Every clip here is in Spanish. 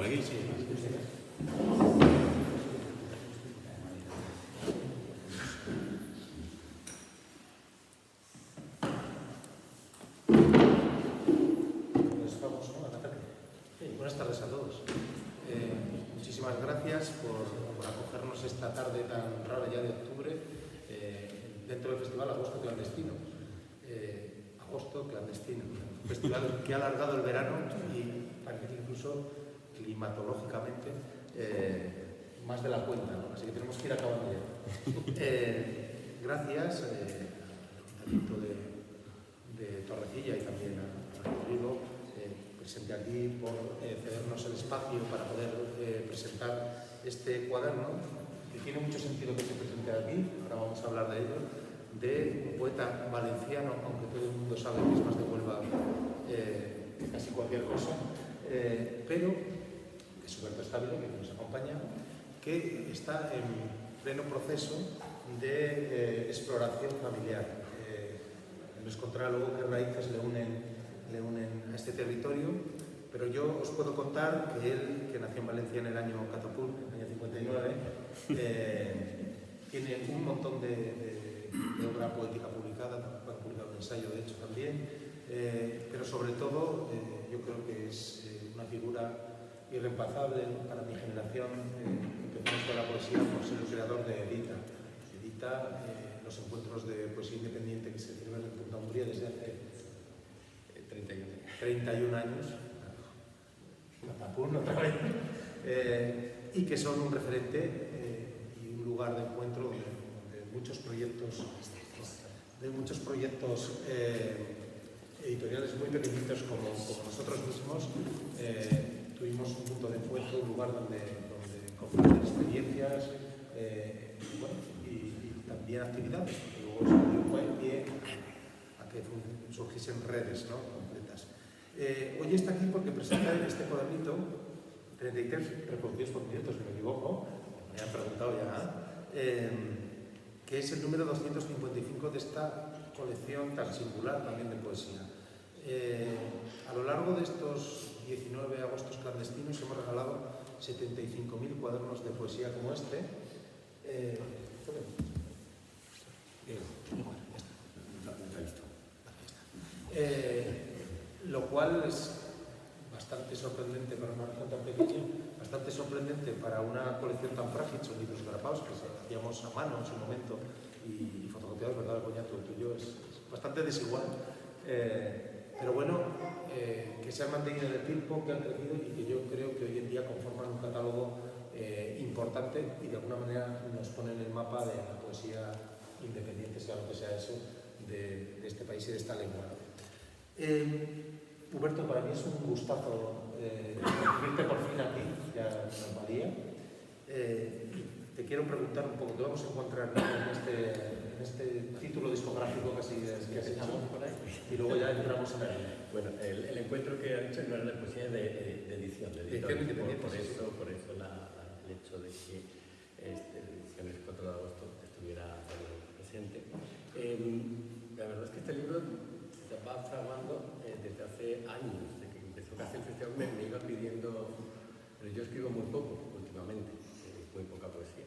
aquí, sí. Pues vamos al ataque. Buenas tardes a todos. Muchísimas gracias por acogernos esta tarde tan rara ya de octubre dentro del Festival Agosto Clandestino. Agosto Clandestino, un festival que ha alargado el verano y parece que incluso climatológicamente más de la cuenta, ¿no? Así que tenemos que ir acabando ya. Gracias al Ayuntamiento de Torrecilla y también a Rodrigo, presente aquí, por cedernos el espacio para poder presentar este cuaderno, que tiene mucho sentido que se presente aquí, ahora vamos a hablar de ello, de un poeta valenciano, aunque todo el mundo sabe que es más de Huelva que casi cualquier cosa, pero es Huberto Estabile, que nos acompaña, que está en pleno proceso de exploración familiar. Nos contará luego qué raíces le unen a este territorio, pero yo os puedo contar que él, que nació en Valencia en el año Catapult, en el año 59, tiene un montón de obra poética publicada, ha publicado un ensayo de hecho también, pero sobre todo yo creo que es una figura irreemplazable para mi generación. Empezamos con la poesía por ser el creador de Edita. Edita, los encuentros de poesía independiente que se celebran en Punta Umbría desde hace 31 años. Catapult, otra vez. Y que son un referente y un lugar de encuentro de muchos proyectos editoriales muy pequeñitos como nosotros mismos. Tuvimos un punto de encuentro, un lugar donde compartir experiencias y también actividades, porque luego se dio buen pie a que surgiesen redes, ¿no?, completas. Hoy está aquí porque presenta este cuadernito, 33 reproducidos por minutos, si no me equivoco, me han preguntado ya, que es el número 255 de esta colección tan singular también de poesía. A lo largo de estos 19 agostos clandestinos hemos regalado 75.000 cuadernos de poesía como este. Lo cual es bastante sorprendente para una región tan pequeña, bastante sorprendente para una colección tan frágil. Son libros grapados que hacíamos a mano en su momento y fotocopiados, ¿verdad, Coñato? El tuyo es bastante desigual. Pero bueno, que se han mantenido en el tiempo, que han crecido y que yo creo que hoy en día conforman un catálogo importante y de alguna manera nos ponen en el mapa de la poesía independiente, sea lo que sea eso, de este país y de esta lengua. Huberto, para mí es un gustazo recibirte por fin aquí, ya nos valía. Te quiero preguntar un poco, ¿qué vamos a encontrar en este título discográfico que has hecho por ahí? Y luego ya entramos en el... Bueno, el encuentro que ha hecho no era de poesía, de edición. De edición independiente. Por eso el hecho de que ediciones 4 de agosto estuviera presente. La verdad es que este libro se va fraguando desde hace años, desde que empezó casi el festival me iba pidiendo, pero yo escribo muy poco últimamente, muy poca poesía,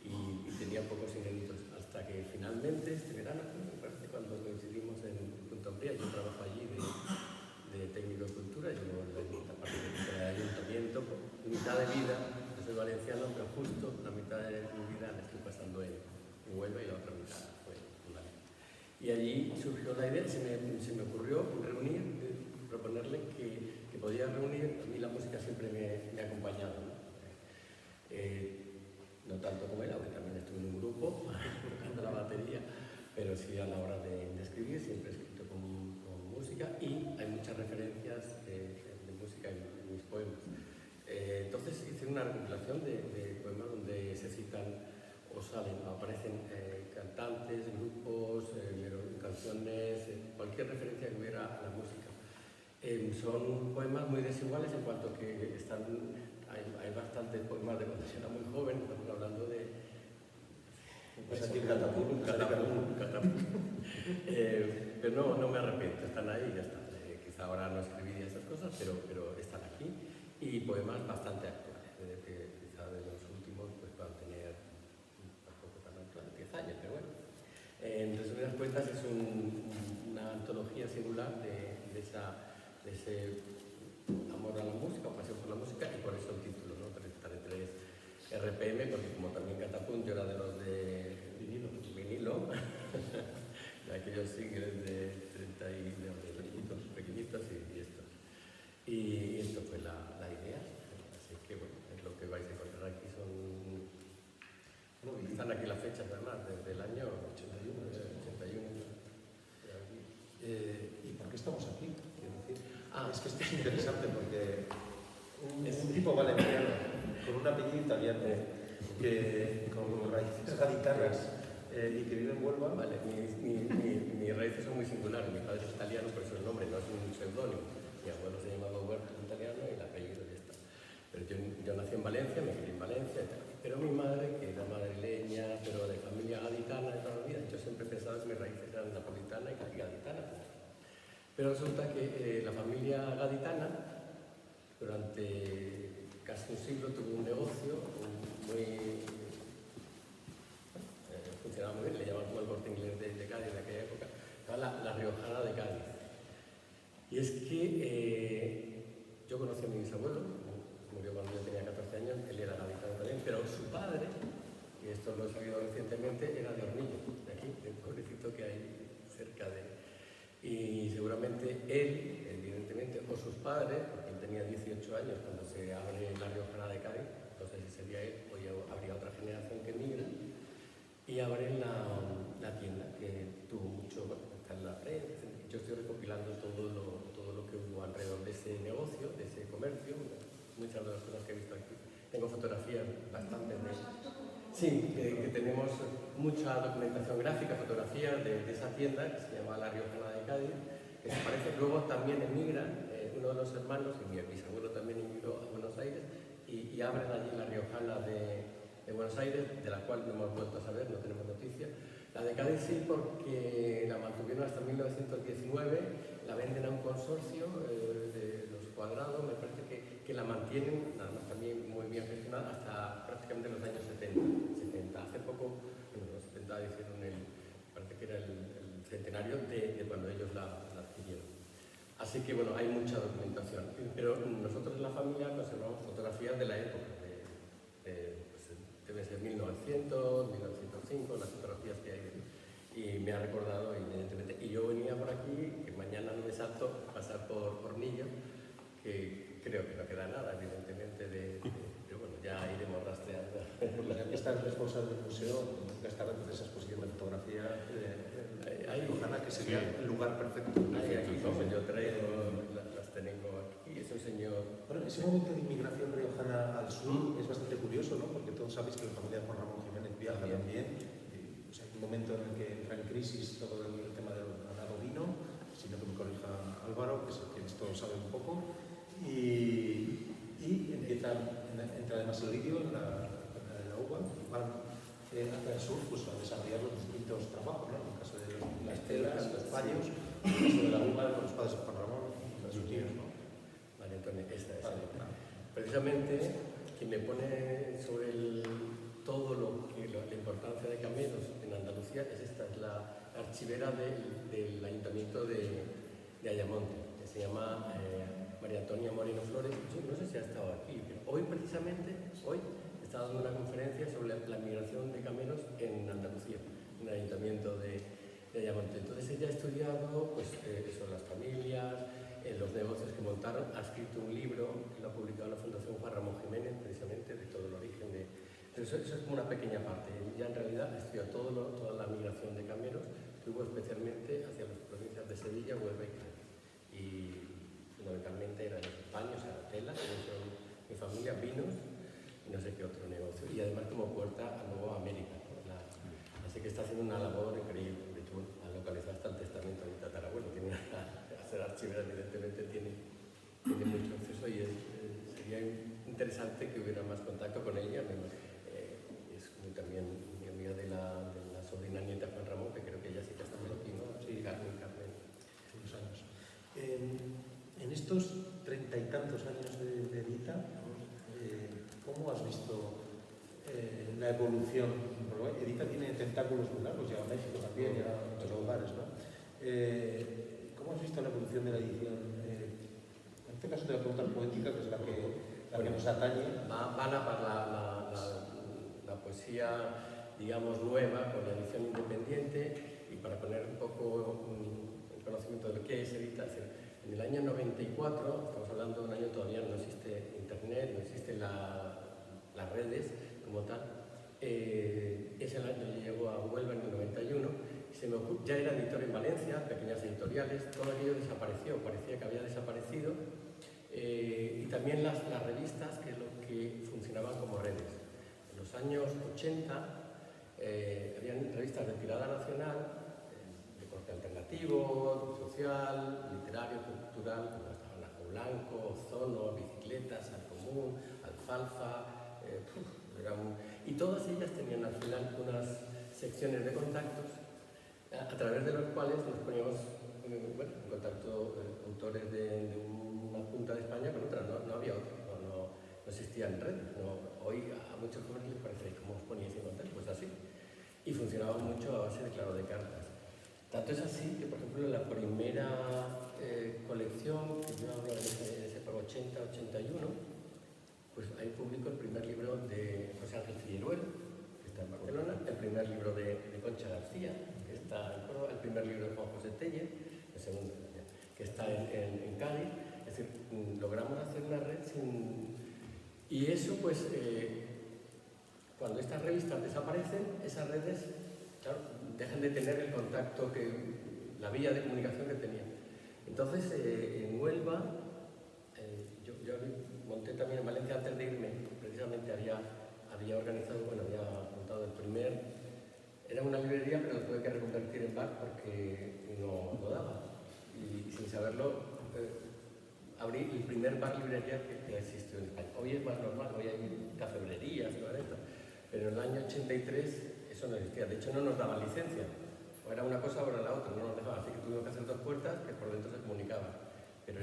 y tenía pocos inéditos, hasta que finalmente este verano, me parece, cuando coincidimos en Punta Umbría, yo trabajo allí de técnico de cultura, llevo la parte del ayuntamiento, mitad de vida, yo soy valenciano, pero justo la mitad de mi vida la estoy pasando en Huelva y la otra mitad fue en Valencia. Y allí surgió la idea, se me ocurrió proponerle que podía reunir, a mí la música siempre me ha acompañado, ¿no? No tanto como él, aunque también estuve en un grupo tocando la batería, pero sí a la hora de escribir siempre he escrito con música y hay muchas referencias de música en mis poemas. Entonces hice una recopilación de poemas donde se citan o salen, aparecen cantantes, grupos, canciones, cualquier referencia que hubiera a la música. Son poemas muy desiguales en cuanto que hay bastantes poemas de cuando era muy joven, estamos hablando de... Pues aquí Catapult. Pero no me arrepiento, están ahí y ya está. Quizá ahora no escribiría esas cosas, pero están aquí. y poemas bastante actuales, que quizá de los últimos pues puedan tener tampoco tan actuales, 10 años, pero bueno. En resumidas cuentas es una antología singular de ese amor a la música, o pasión por la música, y por eso el título, ¿no? 33 RPM, porque como también Catapunt, yo era de los de vinilo, de aquellos singles de 30 y de pequeñitos y estos. Y esto fue la idea, así que bueno, es lo que vais a encontrar aquí, están aquí las fechas además, desde el año 81. ¿Y por qué estamos aquí? Quiero decir, es que esto es interesante porque es un tipo valenciano con un apellido italiano que con raíces gaditanas y que vive en Huelva. Vale, mis raíces son muy singulares. Mi padre es italiano, por eso el nombre no es un pseudónimo. Mi abuelo se llamaba Huerta, italiano, y el apellido ya está. Pero yo nací en Valencia, me crié en Valencia y tal. Pero mi madre, que era madrileña, pero de familia gaditana de toda la vida, yo siempre pensaba que mis raíces eran napolitana y gaditana. Pero resulta que la familia gaditana, durante casi un siglo, tuvo un negocio muy... funcionaba muy bien, le llamaban como el Corte Inglés de Cádiz de aquella época, era la Riojana de Cádiz. Y es que yo conocí a mi bisabuelo, murió cuando yo tenía 14 años, él era gaditano también, pero su padre, y esto lo he sabido recientemente, era de Hornillo, de aquí, del pueblecito que hay cerca de... Y seguramente él, evidentemente, o sus padres, porque él tenía 18 años cuando se abre la Riojana de Cádiz, entonces ese sería él, hoy habría otra generación que migra, y abren la tienda, que tuvo mucho, está en la prensa. Yo estoy recopilando todo lo que hubo alrededor de ese negocio, de ese comercio, muchas de las cosas que he visto aquí. Tengo fotografías bastante de... Sí, que tenemos mucha documentación gráfica, fotografías de esa tienda que se llama La Riojana de Cádiz, que se parece. Luego también emigran, uno de los hermanos, y mi bisabuelo también emigró a Buenos Aires, y abren allí La Riojana de Buenos Aires, de la cual no hemos vuelto a saber, no tenemos noticia. La de Cádiz sí, porque la mantuvieron hasta 1919, la venden a un consorcio de los Cuadrados, me parece que la mantienen, nada más también muy bien gestionada, hasta prácticamente los años 70. Hace poco, en los 70 hicieron parece que era el centenario de cuando ellos la adquirieron. Así que bueno, hay mucha documentación, pero nosotros en la familia conservamos fotografías de la época, debe ser 1900, 1905, las fotografías que hay. Y me ha recordado, evidentemente. Y yo venía por aquí, que mañana no me salto, pasar por Hornillo, que creo que no queda nada, evidentemente, pero bueno, ya iremos rastreando. Ya que está el responsable del museo, gastar antes de esa exposición de fotografía Riojana, que sería el lugar perfecto. Aquí, como yo traigo, las tengo aquí, es un señor... Bueno, ese momento de inmigración riojana al sur es bastante curioso, ¿no? Porque todos sabéis que la familia de Juan Ramón Jiménez viaja también. O sea, hay un momento en el que entra en crisis todo el tema del ganado ovino, si no que me corrija Álvaro, que es el que esto sabe un poco, y entra además el lidio en la uva, y van hacia el sur pues, a desarrollar los distintos trabajos, ¿no? En el caso de las telas, los paños, en el caso de la uva con los padres de Juan Ramón y los tíos, ¿no? Vale, entonces esta es precisamente quien me pone sobre la importancia de Cameros en Andalucía es la archivera del Ayuntamiento de Ayamonte, que se llama María Antonia Moreno Flores. Yo no sé si ha estado aquí, pero hoy precisamente, está dando una conferencia sobre la migración de Cameros en Andalucía, en el Ayuntamiento de Ayamonte. Entonces ella ha estudiado pues, sobre las familias, los negocios que montaron, ha escrito un libro que lo ha publicado la Fundación Juan Ramón Jiménez, precisamente, de todo el origen de... Eso es como una pequeña parte. Ya en realidad estudia toda la migración de Cameros, que hubo especialmente hacia las provincias de Sevilla, Huelva y Cádiz. Y fundamentalmente eran paños, telas, mi familia, vinos y no sé qué otro negocio. Y además como puerta luego a América, ¿no? Así que está haciendo una labor increíble. De hecho, ha localizado hasta el testamento de mi tatarabuelo. Ser archivera evidentemente tiene mucho acceso y sería interesante que hubiera más contacto con ella. Es como también mi amiga de la sobrina nieta Juan Ramón, que creo que ella sí que está por aquí, ¿no? Sí, Carmen. Hace unos años. En estos 30 y tantos años de Edita, ¿cómo has visto la evolución? Porque Edita tiene tentáculos muy largos, llega a México también, llega a muchos lugares, ¿no? ¿Cómo has visto la evolución de la edición? En este caso te voy a preguntar poética, que es la que nos atañe. Va a la par la poesía, digamos, nueva, con la edición independiente, y para poner un poco el conocimiento de lo que es Edita. En el año 94, estamos hablando de un año todavía no existe internet, no existen las redes como tal. Ese año yo llego a Huelva en el 91, ya era editor en Valencia, pequeñas editoriales, todo aquello desapareció, parecía que había desaparecido, y también las revistas, que es lo que funcionaban como redes. En los años 80 habían revistas de tirada nacional, de corte alternativo, social, literario, cultural, como estaban Ajo Blanco, Ozono, Bicicletas, Al Común, Alfalfa, y todas ellas tenían al final unas secciones de contactos a través de los cuales nos poníamos en contacto autores de una punta de España con otra. No había otra, no existían redes. Hoy a muchos jóvenes les parece, ¿cómo os poníais en contacto? Pues así. Y funcionaba mucho a base de, claro, de cartas. Tanto es así que, por ejemplo, en la primera colección, que yo hablo de ese 80-81, pues ahí publico el primer libro de José Ángel Figueruel, que está en Barcelona, el primer libro de Concha García, que está en Córdoba, el primer libro de Juan José Tellez, el segundo, que está en Cádiz. Es decir, logramos hacer una red sin... Y eso, pues, cuando estas revistas desaparecen, esas redes, claro, dejan de tener el contacto, la vía de comunicación que tenían. Entonces, en Huelva, yo monté también en Valencia antes de irme, precisamente había organizado, había montado el primer, era una librería, pero lo tuve que reconvertir en bar porque no daba. Y sin saberlo, abrí el primer bar librería que existió en España. Hoy es más normal, hoy hay cafebrerías y todo esto, pero en el año 83 eso no existía. De hecho, no nos daban licencia. O era una cosa o era la otra, no nos dejaban. Así que tuvimos que hacer dos puertas que por dentro se comunicaban. Pero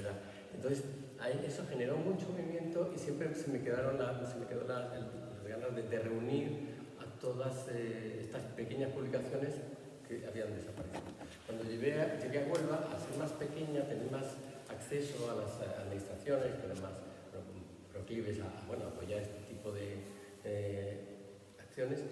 entonces, ahí eso generó mucho movimiento y siempre se me quedó las ganas de reunir a todas estas pequeñas publicaciones que habían desaparecido. Cuando llegué a Huelva, a ser más pequeña, tener más acceso a las administraciones, que eran más proclives a apoyar este tipo de acciones,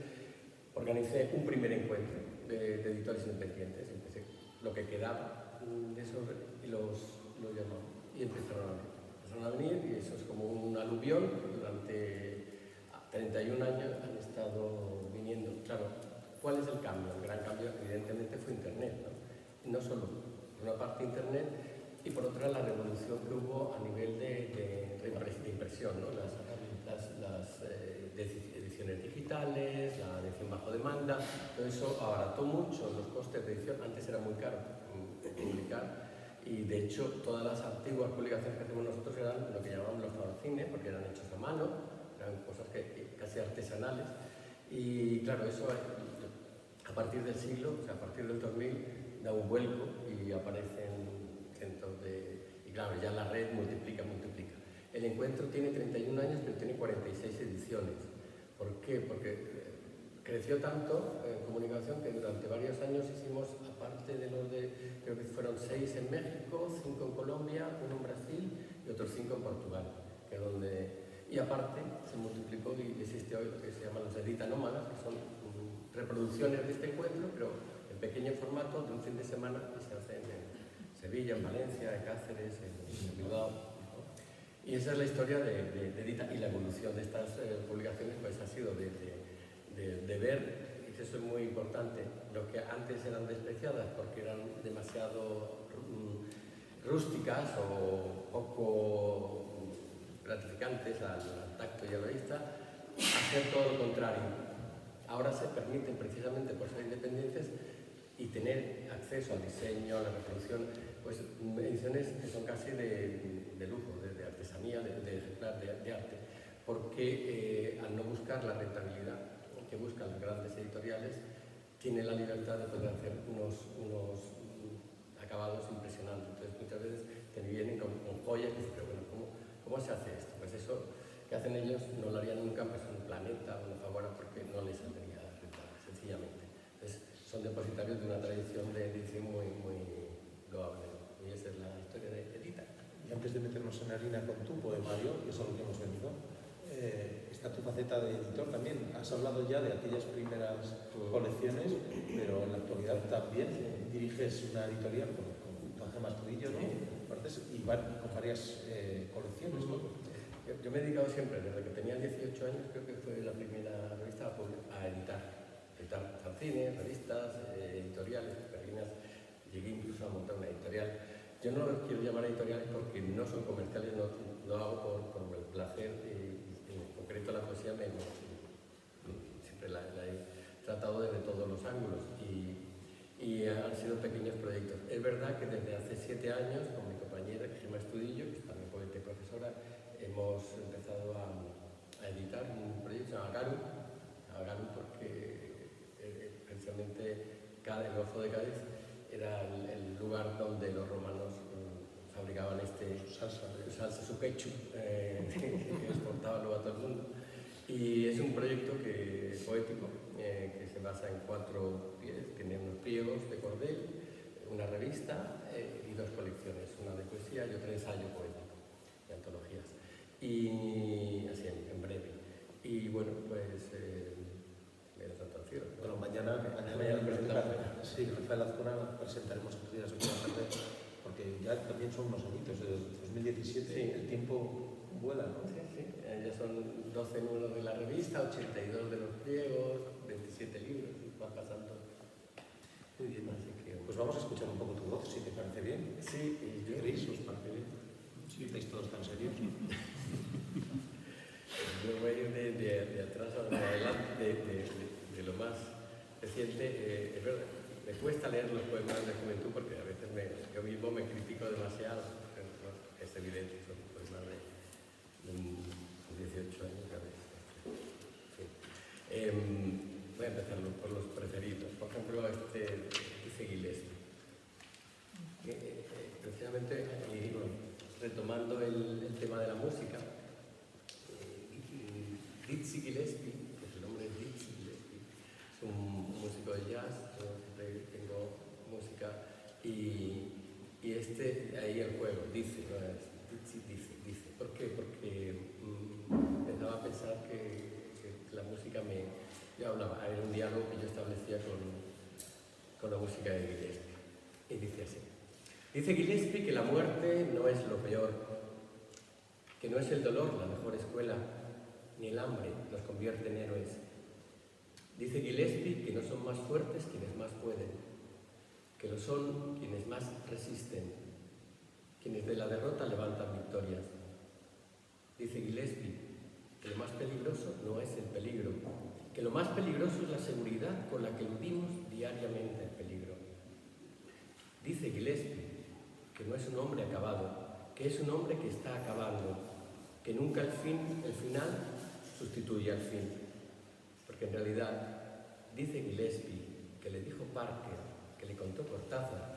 organicé un primer encuentro de editores independientes. Empecé lo que quedaba de eso y los llamamos. Y empezaron a venir, y eso es como un aluvión. Durante 31 años han estado viniendo. Claro, ¿cuál es el cambio? El gran cambio, evidentemente, fue Internet, ¿no? No solo, por una parte, Internet, y por otra, la revolución que hubo a nivel de impresión, ¿no? Las ediciones digitales, la edición bajo demanda, todo eso abarató mucho los costes de edición. Antes era muy caro publicar. Y de hecho, todas las antiguas publicaciones que hacemos nosotros eran lo que llamamos los fanzines, porque eran hechos a mano, eran cosas casi artesanales. Y claro, eso a partir del siglo, o sea, a partir del 2000, da un vuelco y aparecen cientos de... Y claro, ya la red multiplica. El encuentro tiene 31 años, pero tiene 46 ediciones. ¿Por qué? Porque creció tanto en comunicación que durante varios años hicimos, aparte de los creo que fueron 6 en México, 5 en Colombia, 1 en Brasil y otros 5 en Portugal, y aparte se multiplicó y existe hoy lo que se llaman los Edita Nómadas, que son reproducciones de este encuentro, pero en pequeño formato, de un fin de semana, que se hacen en Sevilla, en Valencia, en Cáceres, en Bilbao, ¿no? Y esa es la historia de Edita, y la evolución de estas publicaciones pues ha sido de ver, y eso es muy importante, lo que antes eran despreciadas porque eran demasiado rústicas o poco gratificantes al tacto y a la vista, hacer todo lo contrario. Ahora se permiten, precisamente por ser independientes y tener acceso al diseño, a la reproducción, pues ediciones que son casi de lujo, de artesanía, de ejemplar de arte, porque al no buscar la rentabilidad que buscan las grandes editoriales, tienen la libertad de poder hacer unos acabados impresionantes. Entonces muchas veces te vienen con joyas y dices, pero bueno, ¿Cómo se hace esto? Pues eso que hacen ellos no lo harían nunca pues, en un planeta o una fábula porque no les saldría rentable, sencillamente. Entonces, son depositarios de una tradición de edición muy, muy loable. Y esa es la historia de Edita. Y antes de meternos en harina con tu poemario, que es a lo que hemos venido, está tu faceta de editor también. Has hablado ya de aquellas primeras colecciones, pero en la actualidad también diriges una editorial con Ángel Astudillo, ¿no? Y con varias colecciones, ¿no? Yo me he dedicado siempre, desde que tenía 18 años, creo que fue la primera revista a editar fanzines, revistas, editoriales, pequeñas. Llegué incluso a montar una editorial. Yo no lo quiero llamar editoriales porque no son comerciales, no lo hago por el placer. En concreto la poesía siempre la he tratado desde todos los ángulos y han sido pequeños proyectos. Es verdad que desde hace 7 años, con mi compañera Gemma Astudillo, que es también poeta y profesora, hemos empezado a editar un proyecto llamado Garu, porque precisamente el Golfo de Cádiz era el lugar donde los romanos fabricaban salsa, su ketchup, que exportaban luego a todo el mundo. Y es un proyecto poético que se basa en 4 pies, tiene unos pliegos de cordel, una revista y 2 colecciones, una de poesía y otra de ensayo poético, de antologías. Y así en breve. Y bueno, pues me da tanto al cielo. Bueno, mañana sí, Rafael Azcona presentaremos a las 8 de la tarde, porque ya también son unos añitos, desde 2017, sí. El tiempo vuela, ¿no? Sí, sí. Ya son 12 números de la revista, 82 de los pliegos, 27 libros, y van pasando. Muy bien, así que pues vamos a escuchar un poco tu voz, si te parece bien. Sí, y yo. ¿Queréis? ¿Os parece bien? Sí, estáis todos tan serios. Yo voy a ir de atrás a adelante, de lo más reciente. Es verdad, me cuesta leer los poemas de juventud porque a veces yo mismo me critico demasiado. Es evidente, son poemas de 18 años a veces. Voy a empezar por los preferidos. Por ejemplo, dice Gillespie. Precisamente, retomando el tema de la música, Dizzy Gillespie, que su nombre es Dizzy Gillespie, es un músico de jazz. Yo siempre tengo música y ahí el juego, dice, ¿no? Dice. ¿Por qué? Porque empezaba a pensar que la música yo hablaba, era un diálogo que yo establecía con la música de Gillespie. Y dice así. Dice Gillespie que la muerte no es lo peor, que no es el dolor la mejor escuela, ni el hambre nos convierte en héroes. Dice Gillespie que no son más fuertes quienes más pueden, que lo son quienes más resisten, quienes de la derrota levantan victorias. Dice Gillespie que lo más peligroso no es el peligro, que lo más peligroso es la seguridad con la que eludimos diariamente el peligro. Dice Gillespie que no es un hombre acabado, que es un hombre que está acabando, que nunca el final sustituye al fin, porque en realidad dice Gillespie que le dijo Parker, que le contó Cortázar,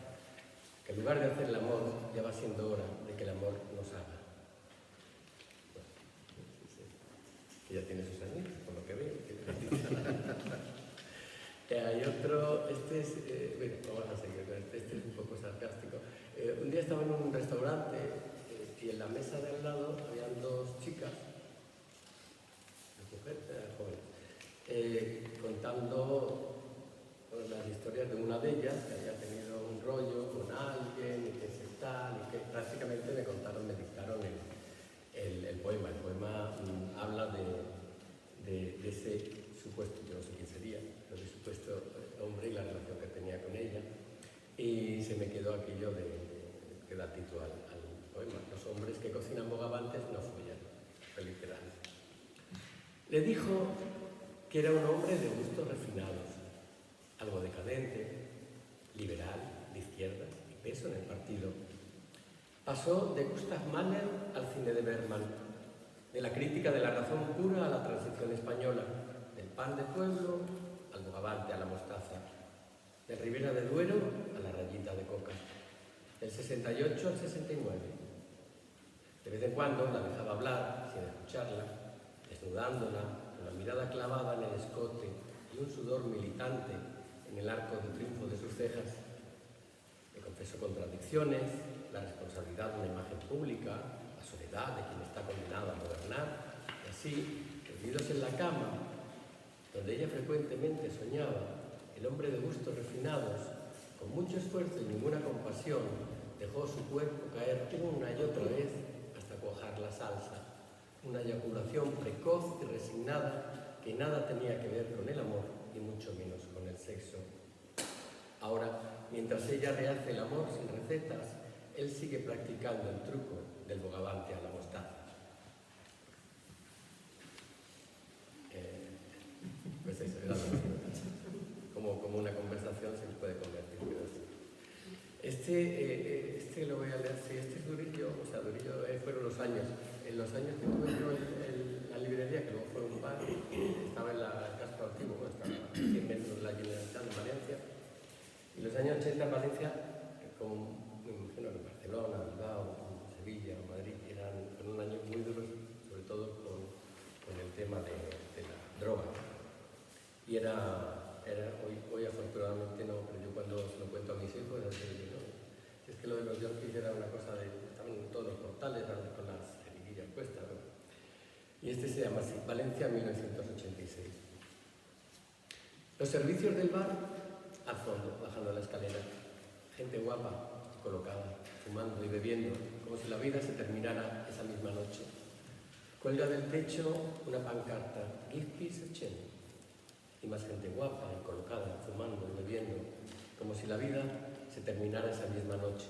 que en lugar de hacer el amor ya va siendo hora de que el amor nos haga. Bueno, que ya tiene sus años, por lo que veo. Hay otro, bueno, vamos a seguir con este es un poco sarcástico. Un día estaba en un restaurante y en la mesa de al lado habían 2 chicas, jóvenes, contando las historias de una de ellas que había tenido un rollo con alguien y que se tal, y que prácticamente me dictaron el poema. El poema habla de ese supuesto, yo no sé quién sería, pero de supuesto hombre y la relación que tenía con ella. Y se me quedó aquello que da título al poema. Los hombres que cocinan bogavantes no follan, fue literal. Le dijo que era un hombre de gustos refinados, algo decadente, liberal, de izquierda y peso en el partido. Pasó de Gustav Mahler al cine de Bergman, de la crítica de la razón pura a la transición española, del pan de pueblo al bogavante, a la mostaza, del Ribera de Duero a la rayita de coca, del 68 al 69. De vez en cuando la dejaba hablar, sin escucharla, desnudándola, con la mirada clavada en el escote y un sudor militante en el arco de triunfo de sus cejas. Le confesó contradicciones, la responsabilidad de una imagen pública, la soledad de quien está condenado a gobernar, y así, perdidos en la cama, donde ella frecuentemente soñaba, el hombre de gustos refinados, con mucho esfuerzo y ninguna compasión, dejó su cuerpo caer una y otra vez hasta cuajar la salsa, una eyaculación precoz y resignada que nada tenía que ver con el amor y mucho menos con el sexo. Ahora, mientras ella rehace el amor sin recetas, él sigue practicando el truco del bogavante a la mostaza. Pues eso, era como una conversación se puede convertir. Este lo voy a leer, sí, este es Durillo, o sea, Durillo fueron los años. En los años que tuve yo en la librería, que luego fue un bar, estaba en el casco antiguo, estaba a 100 metros de la Generalitat de Valencia. Y los años 80 en Valencia, como me imagino que en Barcelona, Bilbao, Sevilla, Madrid, fueron años muy duros, sobre todo con el tema de la droga. Y hoy afortunadamente no, pero yo cuando se lo cuento a mis hijos, es que lo de los yonkis era una cosa estaban en todos los portales, con las jeringuillas puestas, ¿no? Y este se llama así, Valencia 1986. Los servicios del bar, al fondo, bajando la escalera. Gente guapa, colocada, fumando y bebiendo, como si la vida se terminara esa misma noche. Cuelga del techo una pancarta, Give Peace a Chance. Y más gente guapa y colocada, fumando y bebiendo, como si la vida se terminara esa misma noche.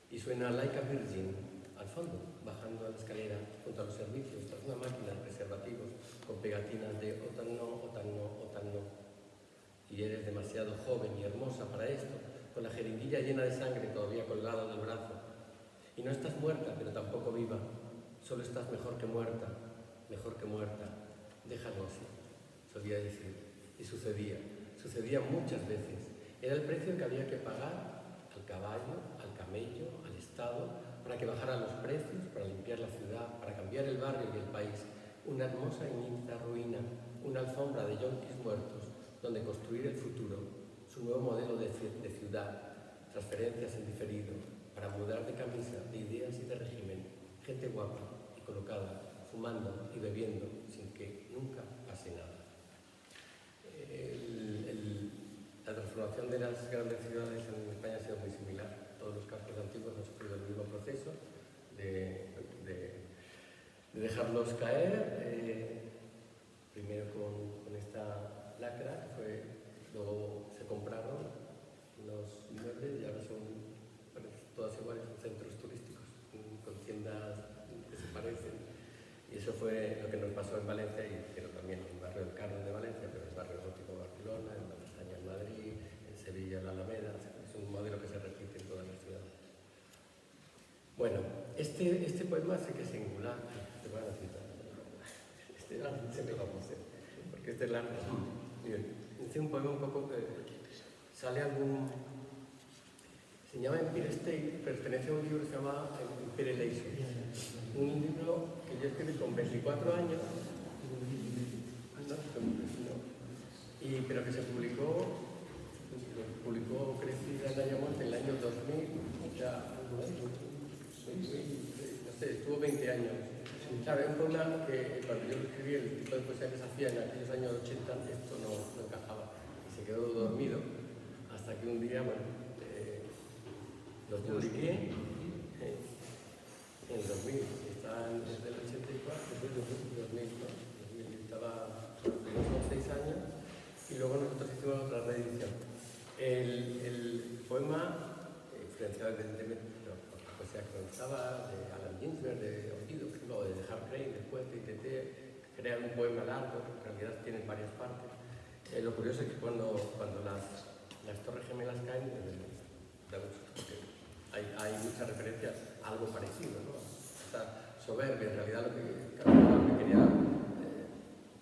Y suena Like a Virgin, al fondo, bajando a la escalera, junto a los servicios, tras una máquina de preservativos, con pegatinas de OTAN no, OTAN no, OTAN no. Y eres demasiado joven y hermosa para esto, con la jeringuilla llena de sangre todavía colgada del brazo. Y no estás muerta, pero tampoco viva, solo estás mejor que muerta, déjalo así. Solía decir, y sucedía muchas veces. Era el precio que había que pagar al caballo, al camello, al Estado, para que bajaran los precios, para limpiar la ciudad, para cambiar el barrio y el país. Una hermosa y nítida ruina, una alfombra de yonkis muertos, donde construir el futuro, su nuevo modelo de ciudad, transferencias en diferido, para mudar de camisa, de ideas y de régimen, gente guapa y colocada, fumando y bebiendo, sin que nunca pase nada. La transformación de las grandes ciudades en España ha sido muy similar. Todos los cascos antiguos han sufrido el mismo proceso de dejarlos caer, primero con esta lacra, luego se compraron los inmuebles y ahora son todas iguales, son centros turísticos, con tiendas que se parecen. Y eso fue lo que nos pasó en Valencia, pero también en el barrio del Carmen de Valencia, pero en el barrio gótico de Barcelona, en Malasaña en Madrid, en Sevilla en la Alameda. Es un modelo que se repite en todas las ciudades. Bueno, este poema sí que es singular. Te voy a citar. Se me va a poner, porque este es largo. Bien, este es un poema un poco que sale algún... Se llama Empire State, pertenece a un libro que se llama Empire Elation. Un libro que yo escribí con 24 años, pero que se publicó Crecida en la Muerte en el año 2000, ya, no sé, estuvo 20 años. Claro, un poema que cuando yo lo escribí, el tipo de poesía que se hacía en aquellos años 80, esto no encajaba. Y se quedó dormido hasta que un día, bueno, lo publiqué en el 2000. Está desde el 84, desde el 2000, ¿no? 2000 estaba unos 6 años y luego nosotros hicimos otra reedición. El poema, influenciado evidentemente por la poesía que me gustaba, de Allen Ginsberg, de Ovidio, luego de Hart Crane, después intenté crear un poema largo, que en realidad tiene varias partes. Lo curioso es que cuando las torres gemelas caen, da mucho, porque hay muchas referencias a algo parecido, ¿no? Esta soberbia, en realidad lo que quería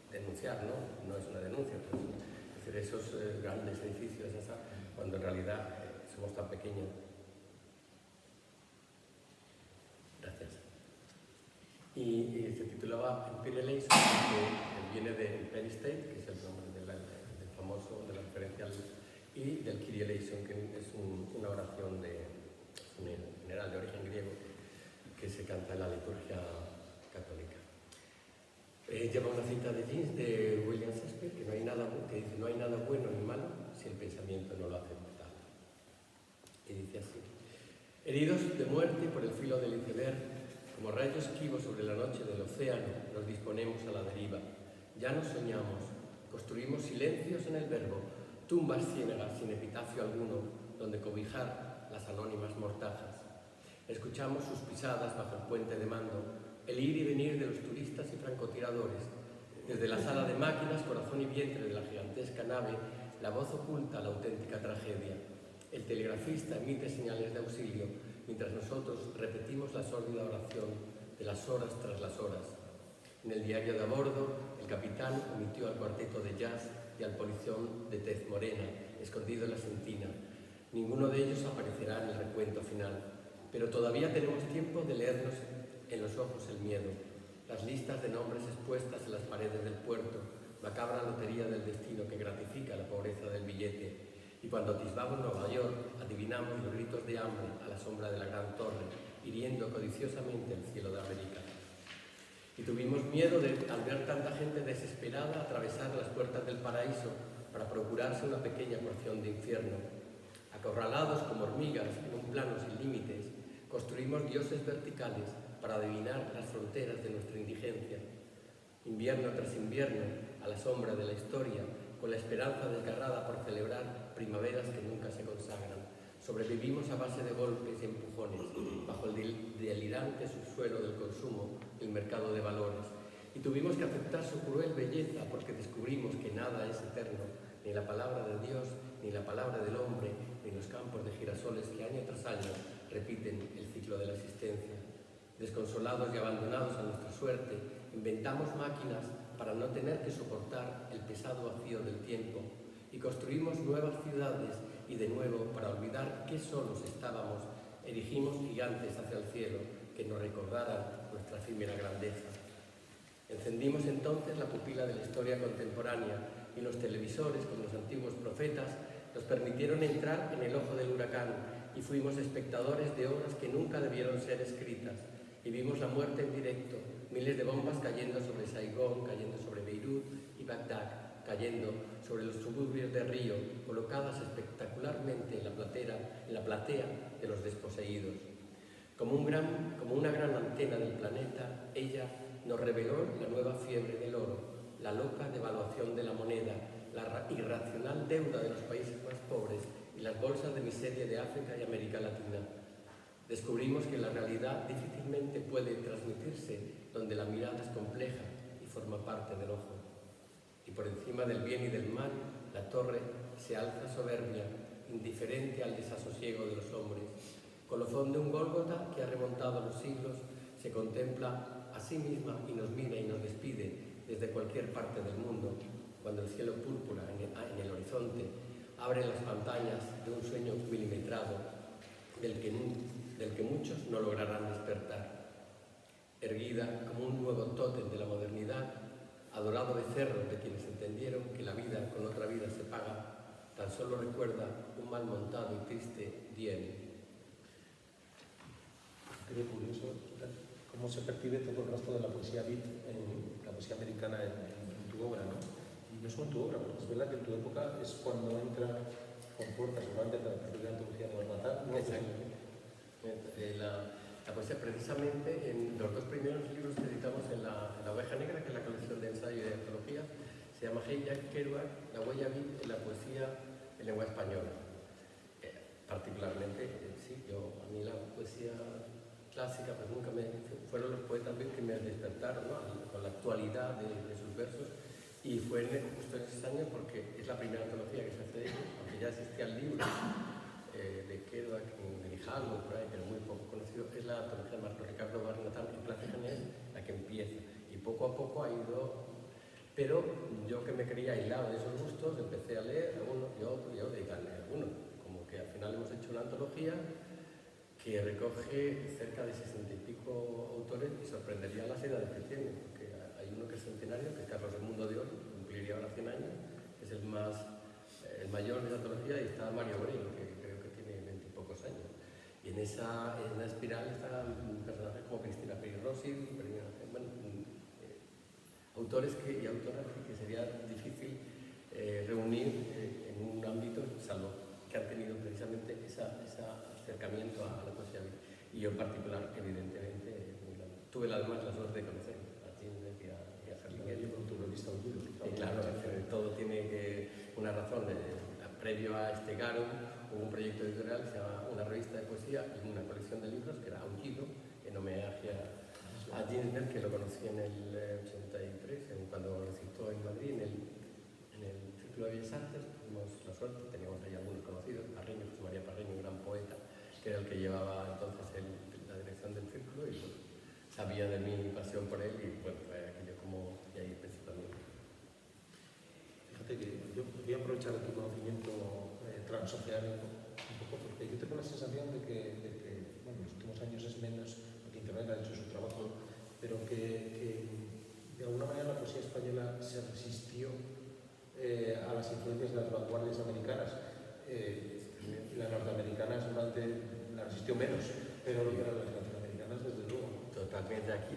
denunciar, ¿no? No es una denuncia, pero es decir, esos grandes edificios, cuando en realidad somos tan pequeños. Gracias. y se titulaba Imperial Age, que viene del Penn State, que es el nombre del famoso, de la referencia y del Kyrie eleison, que es una oración general de origen griego que se canta en la liturgia católica. Lleva una cita de William Shakespeare que dice: no hay nada bueno ni malo si el pensamiento no lo hace mortal. Y dice así: heridos de muerte por el filo del iceberg, como rayos esquivos sobre la noche del océano, nos disponemos a la deriva. Ya no soñamos, construimos silencios en el verbo, tumbas ciénagas sin epitafio alguno, donde cobijar las anónimas mortajas. Escuchamos sus pisadas bajo el puente de mando, el ir y venir de los turistas y francotiradores. Desde la sala de máquinas, corazón y vientre de la gigantesca nave, la voz oculta la auténtica tragedia. El telegrafista emite señales de auxilio, mientras nosotros repetimos la sórdida oración de las horas tras las horas. En el diario de a bordo, el capitán omitió al cuarteto de jazz y al polizón de tez morena, escondido en la sentina. Ninguno de ellos aparecerá en el recuento final, pero todavía tenemos tiempo de leernos en los ojos el miedo, las listas de nombres expuestas en las paredes del puerto, macabra lotería del destino que gratifica la pobreza del billete. Y cuando atisbamos Nueva York, adivinamos los gritos de hambre a la sombra de la gran torre, hiriendo codiciosamente el cielo de América. Y tuvimos miedo al ver tanta gente desesperada atravesar las puertas del paraíso para procurarse una pequeña porción de infierno. Acorralados como hormigas en un plano sin límites, construimos dioses verticales para adivinar las fronteras de nuestra indigencia. Invierno tras invierno, a la sombra de la historia, con la esperanza desgarrada por celebrar primaveras que nunca se consagran, sobrevivimos a base de golpes y empujones, bajo el delirante subsuelo del consumo, el mercado de valores, y tuvimos que aceptar su cruel belleza porque descubrimos que nada es eterno, ni la palabra de Dios, ni la palabra del hombre, ni los campos de girasoles que año tras año repiten el ciclo de la existencia. Desconsolados y abandonados a nuestra suerte, inventamos máquinas para no tener que soportar el pesado vacío del tiempo y construimos nuevas ciudades y de nuevo, para olvidar qué solos estábamos, erigimos gigantes hacia el cielo que nos recordaran nuestra efímera grandeza. Encendimos entonces la pupila de la historia contemporánea y los televisores, como los antiguos profetas, nos permitieron entrar en el ojo del huracán y fuimos espectadores de obras que nunca debieron ser escritas. Y vimos la muerte en directo, miles de bombas cayendo sobre Saigón, cayendo sobre Beirut y Bagdad, cayendo sobre los suburbios de Río, colocadas espectacularmente en la platea de los desposeídos. Como una gran antena del planeta, ella nos reveló la nueva fiebre del oro, la loca devaluación de la moneda, la irracional deuda de los países más pobres y las bolsas de miseria de África y América Latina. Descubrimos que la realidad difícilmente puede transmitirse donde la mirada es compleja y forma parte del ojo. Y por encima del bien y del mal, la torre se alza soberbia, indiferente al desasosiego de los hombres. Colofón de un Gólgota que ha remontado los siglos, se contempla a sí misma y nos mira y nos despide desde cualquier parte del mundo, cuando el cielo púrpura en el horizonte abre las pantallas de un sueño milimetrado del que muchos no lograrán despertar. Erguida como un nuevo tótem de la modernidad, adorado becerro de quienes entendieron que la vida con otra vida se paga, tan solo recuerda un mal montado y triste diem. Qué curioso cómo se percibe todo el rastro de la poesía beat, la poesía americana en tu obra, ¿no? Y no solo en tu obra, porque es verdad que en tu época es cuando entra con fuerza, seguramente la primera antología de Barbatán, ¿no? La poesía, precisamente, en los dos primeros libros que editamos en la Oveja Negra, que es la colección de ensayo y de antología, se llama Hey Jack Kerouac, la huella beat en la poesía en lengua española. Particularmente, sí, a mí la poesía clásica, pues nunca fueron los poetas que me despertaron, ¿no?, con la actualidad de sus versos, y fue justo en esos años porque es la primera antología que se hace de ellos, aunque ya existía el libro de Kerouac, de Grijalvo, por ahí, pero muy poco conocido, es la antología de Marco Ricardo Barnatán en Plaza Janés, la que empieza, y poco a poco ha ido, pero yo que me creía aislado de esos gustos, empecé a leer a uno y otro y tal, como que al final hemos hecho una antología que recoge cerca de 60 y pico autores y sorprendería las edades que tiene, porque hay uno que es centenario, que es Carlos del Mundo de Oro, cumpliría ahora 100 años, que es el mayor de la antología, y está Mario Brein, que creo que tiene 20 y pocos años. Y en esa espiral están personajes como Cristina Peri Rossi, autores y autoras que sería difícil reunir en un ámbito, salvo que han tenido precisamente ese acercamiento a la poesía. Y yo en particular, evidentemente, tuve además la suerte de conocer a Ginsberg y a Ferlinghetti. Y claro, todo tiene una razón. Previo a este Garum hubo un proyecto editorial que se llama Una revista de poesía y una colección de libros que era Aullido, en homenaje a Ginsberg, que lo conocí en el 83, cuando recitó en Madrid, en el Círculo de Bellas Artes. Tuvimos la suerte, teníamos ahí algunos conocidos, Parreño, José María Parreño, un gran poeta, que era el que llevaba entonces la dirección del círculo, y pues, sabía de mi pasión por él, y bueno, fue aquello como de ahí principalmente. Fíjate que yo voy a aprovechar tu conocimiento transoceánico un poco, porque yo tengo la sensación de que bueno, en los últimos años es menos, porque Internet ha hecho su trabajo, pero que de alguna manera la poesía española se resistió a las influencias de las vanguardias americanas. Las norteamericanas seguramente la resistió menos, pero las latinoamericanas desde luego. Totalmente. Aquí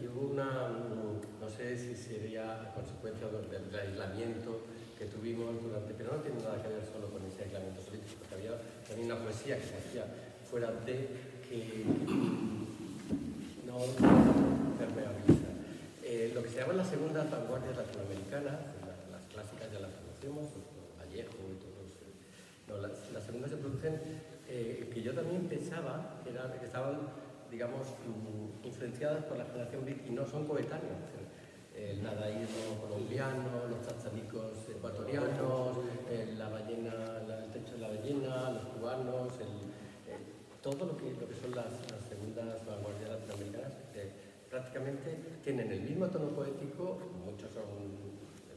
hubo no sé si sería a consecuencia del aislamiento que tuvimos durante, pero no tiene nada que ver solo con ese aislamiento político, porque había también una poesía que se hacía fuera de que no permeabiliza. Lo que se llaman las segundas vanguardias latinoamericanas, las clásicas ya las conocemos, Vallejo y todos. No, las segundas se producen, que yo también pensaba que estaban, digamos, influenciadas por la generación beat y no son coetáneos. El nadaísmo colombiano, los chachalicos ecuatorianos, la ballena, el techo de la ballena, los cubanos, todo lo que son las segundas vanguardias latinoamericanas, prácticamente tienen el mismo tono poético. Muchos son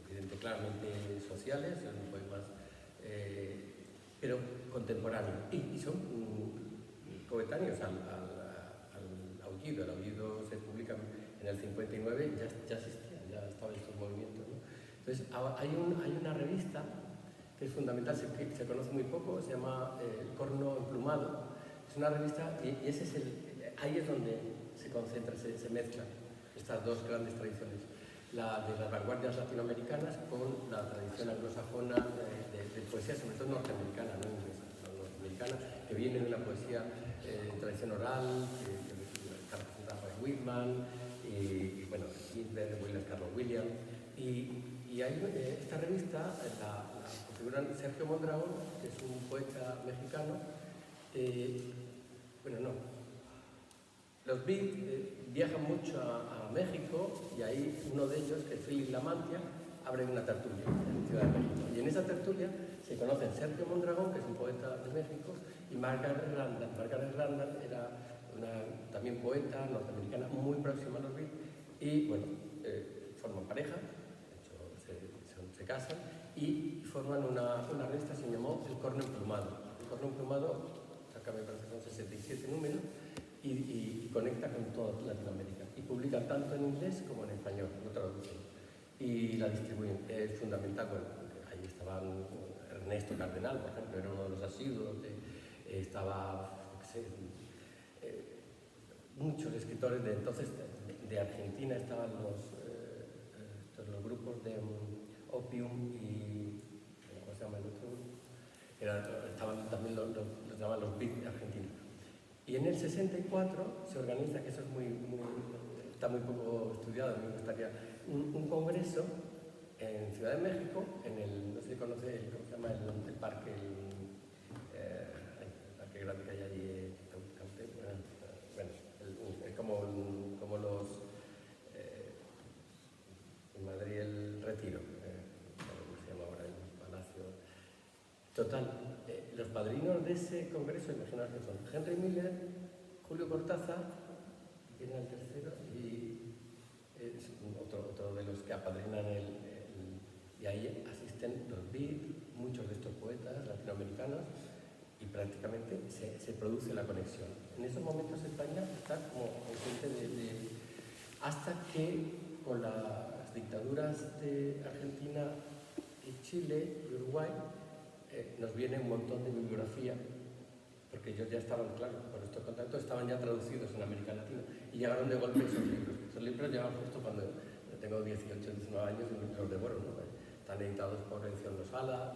evidentemente claramente sociales, son poemas, pero contemporáneos, y son coetáneos al Aullido. El Aullido se publica en el 59, ya existía, ya estaban estos movimientos, ¿no? Entonces hay una revista que es fundamental, se conoce muy poco, se llama El Corno Emplumado. Es una revista, y ese es ahí es donde se concentra, se mezclan estas dos grandes tradiciones, la de las vanguardias latinoamericanas con la tradición anglosajona de poesía, sobre todo norteamericana, no inglesa, norteamericana, que viene de una poesía de tradición oral, está representada por Whitman, y bueno, Ginsberg, Carlos Williams, y hay esta revista la configuran Sergio Mondragón, que es un poeta mexicano. Los Beat viajan mucho a México, y ahí uno de ellos, que es Philip Lamantia, abre una tertulia en Ciudad de México. Y en esa tertulia se conocen Sergio Mondragón, que es un poeta de México, y Margaret Randall. Margaret Randall era también poeta norteamericana muy próxima a los Beat, y bueno, forman pareja, de hecho se casan, y forman una revista que se llamó El Corno Emplumado. El Corno Emplumado, acá me parece que son 67 números, y conecta con toda Latinoamérica. Y publica tanto en inglés como en español, lo traducen. Y la distribuyen. Es fundamental, bueno, ahí estaban Ernesto Cardenal, por ejemplo, era uno de los asiduos, estaba, muchos escritores de entonces, de Argentina estaban los grupos de Opium y, ¿cómo se llama el otro? Estaban también los llamaban los Beat argentinos. Y en el 64 se organiza, que eso es está muy poco estudiado, me gustaría, un congreso en Ciudad de México, no sé si conoce, ¿cómo se llama? El parque, el parque grande que hay allí, como los, en Madrid el Retiro, ¿cómo se llama ahora el palacio? Total, los padrinos de ese congreso, imaginaos que son Henry Miller, Julio Cortázar, que era el tercero, y es otro de los que apadrinan y ahí asisten los Beat, muchos de estos poetas latinoamericanos, y prácticamente se produce la conexión. En esos momentos España está como consciente hasta que con las dictaduras de Argentina y Chile y Uruguay nos viene un montón de bibliografía, porque ellos ya estaban, claro, por estos contactos estaban ya traducidos en América Latina y llegaron de golpe esos libros. Esos libros llegan justo cuando yo tengo 18, 19 años y los devoro, ¿no? Están editados por Edición Losada,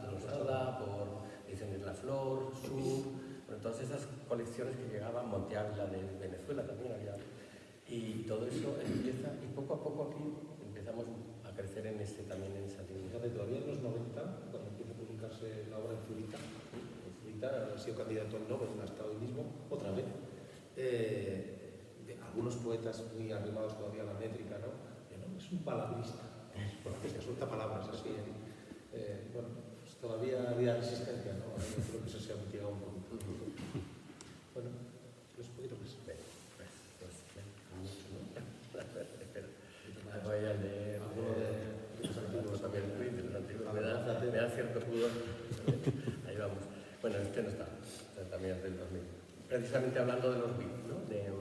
por Ediciones La Flor, Sur, bueno, todas esas colecciones que llegaban, Monte Ávila de Venezuela también había. Y todo eso empieza, y poco a poco aquí empezamos a crecer también en esa línea. Fíjate, todavía en los 90, cuando empieza a publicarse la obra en Zurita, ha sido candidato al Nobel hasta hoy mismo, otra vez. Algunos poetas muy arrimados todavía a la métrica, ¿no? Es un palabrista, porque se suelta palabras así. Bueno, pues todavía había resistencia, ¿no? Yo creo que eso se ha mitigado un poquito. Bueno, es un poquito más. Voy a leer alguno de los antiguos también, de los antiguos. Me da cierto pudor. Ahí vamos. Bueno, este no está, también es del 2000. Precisamente hablando de los Beatles, ¿no? De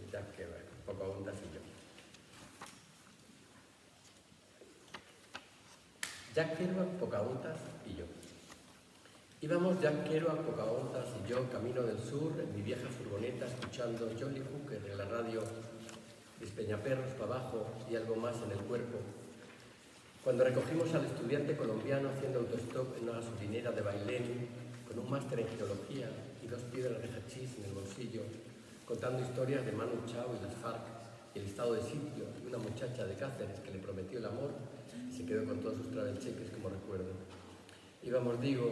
Jack Kerouac, Pocahontas y yo. Jack Kerouac, Pocahontas y yo. Íbamos Jack Kerouac, Pocahontas y yo camino del sur en mi vieja furgoneta escuchando Jolly Hooker en la radio, Despeñaperros para abajo y algo más en el cuerpo. Cuando recogimos al estudiante colombiano haciendo autostop en una gasolinera de Bailén, con un máster en geología y 2 piedras de hachís en el bolsillo, contando historias de Manu Chao y las FARC y el estado de sitio y una muchacha de Cáceres que le prometió el amor y se quedó con todos sus travel cheques como recuerdo. Íbamos, digo,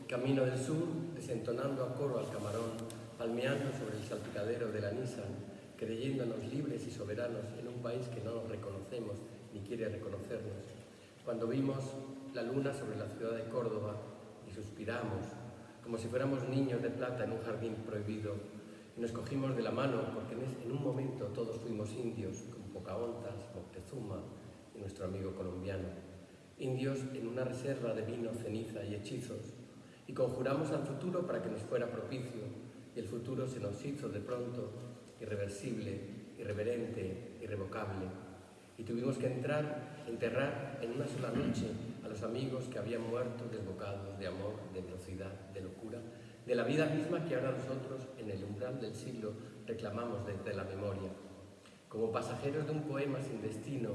camino del sur, desentonando a coro al Camarón, palmeando sobre el salpicadero de la Nissan, creyéndonos libres y soberanos en un país que no nos reconocemos ni quiere reconocernos. Cuando vimos la luna sobre la ciudad de Córdoba y suspiramos, como si fuéramos niños de plata en un jardín prohibido, y nos cogimos de la mano porque en un momento todos fuimos indios, como Pocahontas, Moctezuma y nuestro amigo colombiano. Indios en una reserva de vino, ceniza y hechizos, y conjuramos al futuro para que nos fuera propicio, y el futuro se nos hizo de pronto irreversible, irreverente, irrevocable. Y tuvimos que enterrar en una sola noche a los amigos que habían muerto desbocados de amor, de velocidad, de locura, de la vida misma que ahora nosotros, en el umbral del siglo, reclamamos desde la memoria. Como pasajeros de un poema sin destino,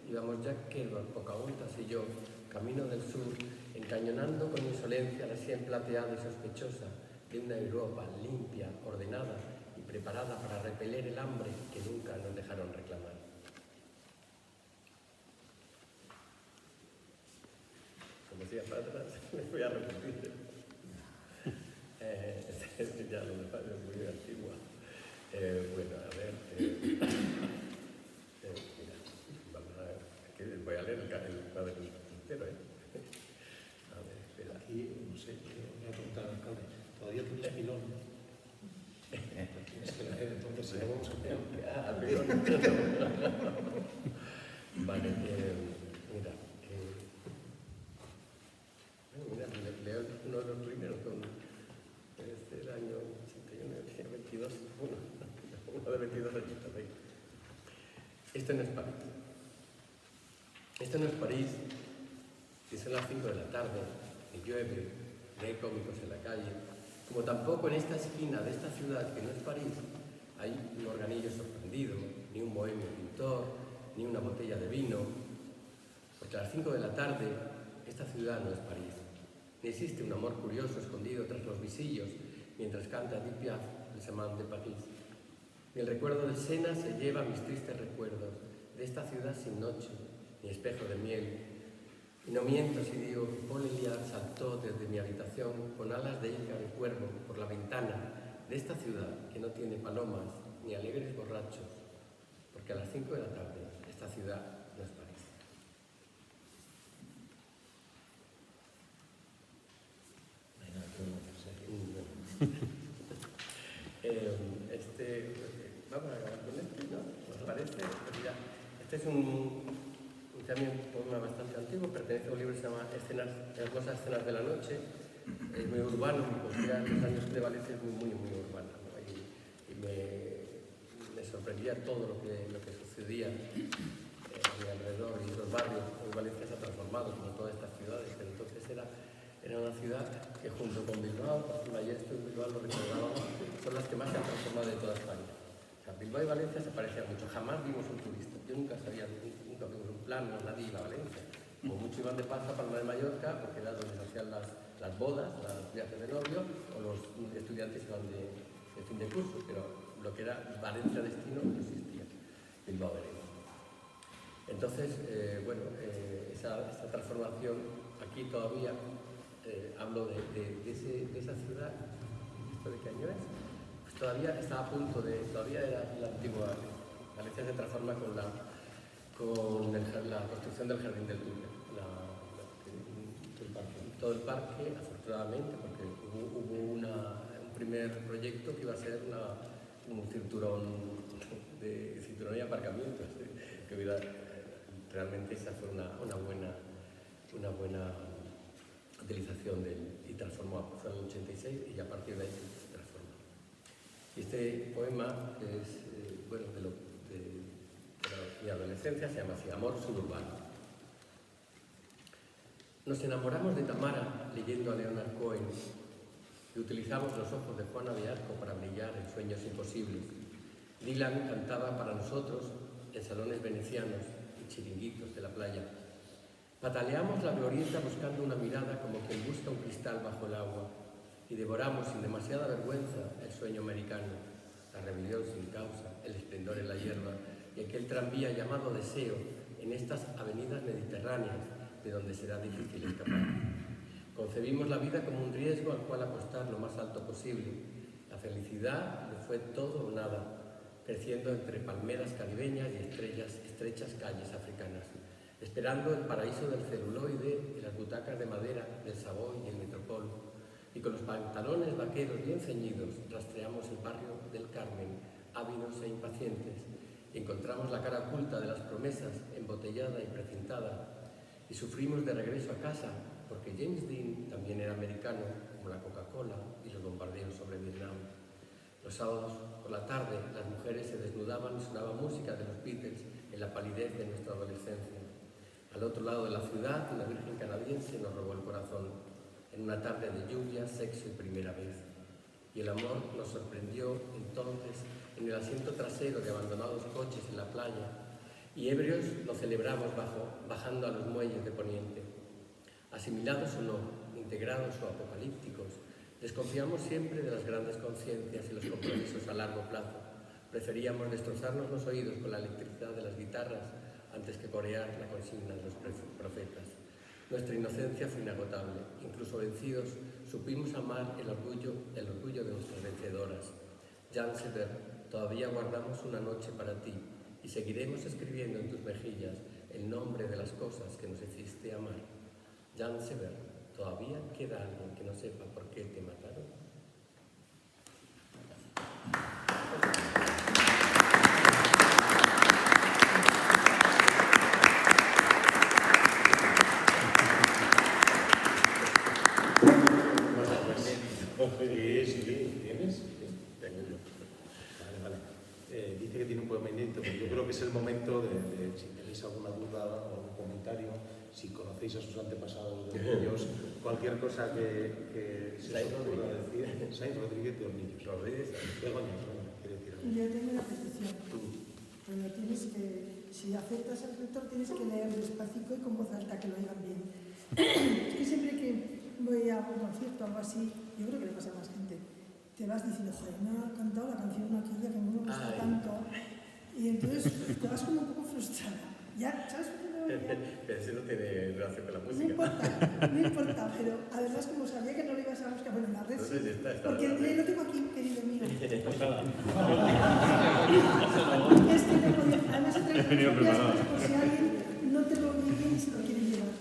íbamos Jack Kerouac, Pocahontas y yo, camino del sur, encañonando con insolencia la sien plateada y sospechosa de una Europa limpia, ordenada y preparada para repeler el hambre que nunca nos dejaron reclamar. Como decía para atrás, me voy a repetir. Es que ya lo de padre es muy antigua. Bueno, a ver. Mira, vamos a ver. Aquí voy a leer el cuaderno entero, A ver, espera. Aquí, no sé, me voy a preguntar al alcalde. ¿Todavía tenéis pilón? Tienes que leer, entonces se lo vamos a hacer. Pilón. Vale, mira. Mira, leo uno de los primeros, es del año 81, 22, uno de 22 añitos ahí. Esto no es París. Esto no es París, que son las 5 de la tarde, y llueve, y hay cómicos en la calle. Como tampoco en esta esquina de esta ciudad, que no es París, hay un organillo sorprendido, ni un bohemio pintor, ni una botella de vino. Porque a las 5 de la tarde, esta ciudad no es París. Ni existe un amor curioso escondido tras los visillos, mientras canta Edith Piaf, el Chemin de París. Ni el recuerdo de Sena se lleva mis tristes recuerdos de esta ciudad sin noche, ni espejo de miel. Y no miento si digo que Paul Eluard saltó desde mi habitación con alas de hija de cuervo por la ventana de esta ciudad que no tiene palomas ni alegres borrachos, porque a las 5 de la tarde esta ciudad no es París. Vamos a acabar con este, ¿no? ¿Os parece? Este es también un poema bastante antiguo, pertenece a un libro que se llama Hermosas escenas de la noche, es muy urbano, mi poesía en los años de Valencia es muy urbana, ¿no? Y me sorprendía todo lo que sucedía a mi alrededor, y los barrios. Hoy Valencia se ha transformado, como todas estas ciudades, pero entonces era una ciudad que, junto con Bilbao, Ballester y Bilbao, lo recordábamos, son las que más se han transformado de toda España. O sea, Bilbao y Valencia se parecían mucho, jamás vimos un turista. Yo nunca vimos un plan, nadie iba a Valencia. Como mucho iban de paso a Palma de Mallorca, porque era donde se hacían las bodas, los viajes de novio, o los estudiantes iban de fin de curso, pero lo que era Valencia destino no existía, Bilbao era. Entonces, esa transformación, aquí todavía hablo de esa ciudad. ¿Esto de qué año es? Pues todavía está a punto todavía era la antigua Valencia. Se transforma con la construcción del Jardín del Túnel, todo el parque, afortunadamente, porque hubo un primer proyecto que iba a ser un cinturón y aparcamientos, que hubiera, realmente esa fue una buena utilización y transformó, fue en el 86 y a partir de ahí se transformó. Y este poema, que es de mi adolescencia, se llama así, Amor suburbano. Nos enamoramos de Tamara leyendo a Leonard Cohen y utilizamos los ojos de Juana de Arco para brillar en sueños imposibles. Dylan cantaba para nosotros en salones venecianos y chiringuitos de la playa. Pataleamos la glorieta buscando una mirada como quien busca un cristal bajo el agua y devoramos sin demasiada vergüenza el sueño americano, la rebelión sin causa, el esplendor en la hierba y aquel tranvía llamado deseo en estas avenidas mediterráneas de donde será difícil escapar. Concebimos la vida como un riesgo al cual apostar lo más alto posible. La felicidad le fue todo o nada, creciendo entre palmeras caribeñas y estrechas calles africanas, esperando el paraíso del celuloide y las butacas de madera del Savoy y el Metropol, y con los pantalones vaqueros bien ceñidos rastreamos el barrio del Carmen, ávidos e impacientes, y encontramos la cara oculta de las promesas, embotellada y precintada, y sufrimos de regreso a casa, porque James Dean también era americano, como la Coca-Cola y los bombardeos sobre Vietnam. Los sábados por la tarde las mujeres se desnudaban y sonaba música de los Beatles en la palidez de nuestra adolescencia. Al otro lado de la ciudad, una virgen canadiense nos robó el corazón, en una tarde de lluvia, sexo y primera vez. Y el amor nos sorprendió entonces en el asiento trasero de abandonados coches en la playa, y ebrios lo celebramos bajando a los muelles de Poniente. Asimilados o no, integrados o apocalípticos, desconfiamos siempre de las grandes conciencias y los compromisos a largo plazo. Preferíamos destrozarnos los oídos con la electricidad de las guitarras antes que corear la consigna de los profetas. Nuestra inocencia fue inagotable. Incluso vencidos, supimos amar el orgullo de nuestras vencedoras. Jan Sever, todavía guardamos una noche para ti y seguiremos escribiendo en tus mejillas el nombre de las cosas que nos hiciste amar. Jan Sever, ¿todavía queda alguien que no sepa por qué te mataron? Dice que tiene un poema inédito, pero yo creo que es el momento de si tenéis alguna duda o algún comentario, si conocéis a sus antepasados de ellos, cualquier cosa que se os ocurra decir. Sainz Rodríguez de Hornillos. Begoña, quiere decir algo. Yo tengo una petición. Pero tienes que, si aceptas al lector, tienes que leer despacito y con voz alta, que lo oigan bien. Es que siempre que voy a un concierto o algo así, yo creo que le pasa a más gente, te vas diciendo, joder, me ha cantado la canción aquella que no me gusta tanto, y entonces te vas como un poco frustrada. Ya, ¿sabes por qué no? Pero eso no tiene relación con la música. No importa, pero además como sabía que no lo ibas a buscar, bueno, en la red sí, porque lo tengo aquí, querido mío. Es que no podía, además he traído copias por si alguien no te lo oye bien y se lo quiere llevar.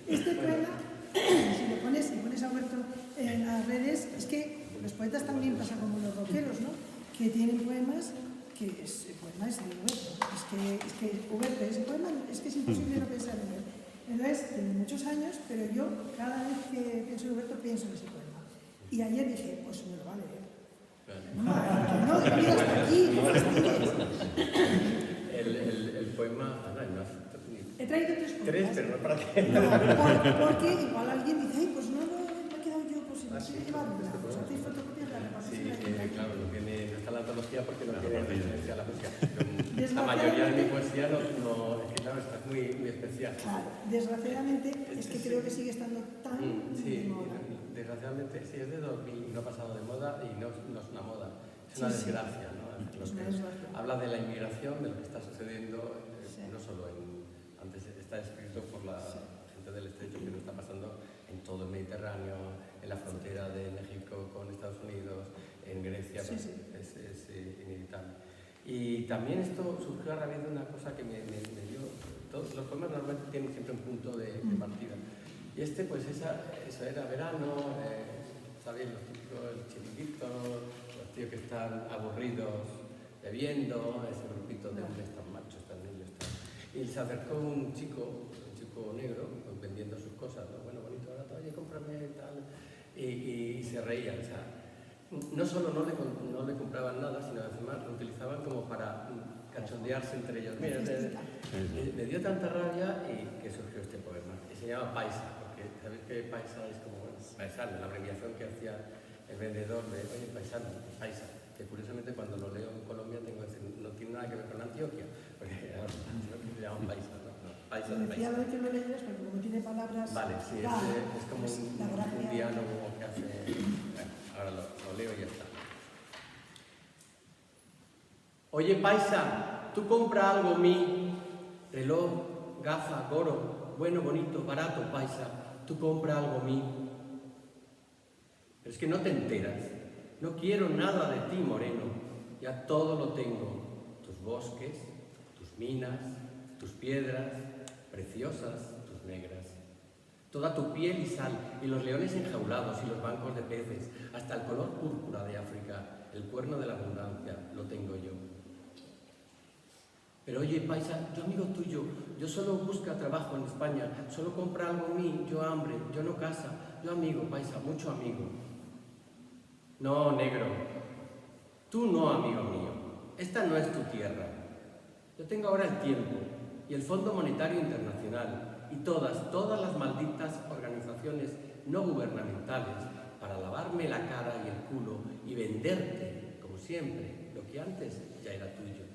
Este poema, si lo pones a Huerto en las redes, es que los poetas también pasan como los rockeros, ¿no? Que tienen poemas que el poema es de Huerto. Es que Huerto, ese poema es que es imposible no pensar en él. Entonces, tiene muchos años, pero yo cada vez que pienso en Roberto pienso en ese poema. Y ayer dije, pues me lo va a leer. No, mira, hasta aquí, no fastidies. El poema, no, he traído 3 poemas. 3, pero no para qué. Porque igual alguien dice, ay, pues no me he quedado yo, pues si no quiero llevarla, pues hacéis fotocopias de la repartición. Sí, claro, no está la antología porque no tiene referencia a la poesía. La mayoría de mi poesía no es que claro, está muy especial. Claro, desgraciadamente es que creo que sigue estando tan de moda. Desgraciadamente sí, es de 2000, no ha pasado de moda y no es una moda, es una desgracia, ¿no? Habla de la inmigración, de lo que está sucediendo, no solo antes está escrito por la gente del estrecho, que lo está pasando en todo el Mediterráneo, en la frontera de México con Estados Unidos, en Grecia, es inevitable. Y también esto surgió a raíz de una cosa que me dio. Todos los poemas normalmente tienen siempre un punto de partida. Y pues eso era verano, ¿sabéis? Los típicos, el chiringuito, los tíos que están aburridos bebiendo, ese grupito de hombres tan machos, tan niños. Y se acercó un chico negro, vendiendo sus cosas, ¿no? Bueno, bonito, ahora oye, cómprame tal. Y se reían, o sea, no solo no le compraban nada, sino además lo utilizaban como para cachondearse entre ellos. Mira, me dio tanta rabia y que surgió este poema, que se llama Paisa, porque sabéis que Paisa es como, bueno, paisano, la abreviación que hacía el vendedor de, oye, paisano, Paisa, que curiosamente cuando lo leo en Colombia tengo que decir, no tiene nada que ver con Antioquia, porque Antioquia se llama Paisa, ¿no? Paisa de Paisa. Decía que lo leyeras, porque como tiene palabras... Vale, sí, es como un diálogo que hace... Bueno, ahora lo leo y ya está. Oye, paisa, tú compra algo mí, reloj, gafa, goro, bueno, bonito, barato, paisa, tú compra algo mí. Pero es que no te enteras, no quiero nada de ti, moreno, ya todo lo tengo, tus bosques, tus minas, tus piedras, preciosas, tus negras. Toda tu piel y sal, y los leones enjaulados, y los bancos de peces, hasta el color púrpura de África, el cuerno de la abundancia, lo tengo yo. Pero oye, paisa, yo amigo tuyo, yo solo busco trabajo en España, solo compra algo a mí, yo hambre, yo no casa, yo amigo, paisa, mucho amigo. No, negro, tú no, amigo mío, esta no es tu tierra. Yo tengo ahora el tiempo y el Fondo Monetario Internacional y todas las malditas organizaciones no gubernamentales para lavarme la cara y el culo y venderte, como siempre, lo que antes ya era tuyo.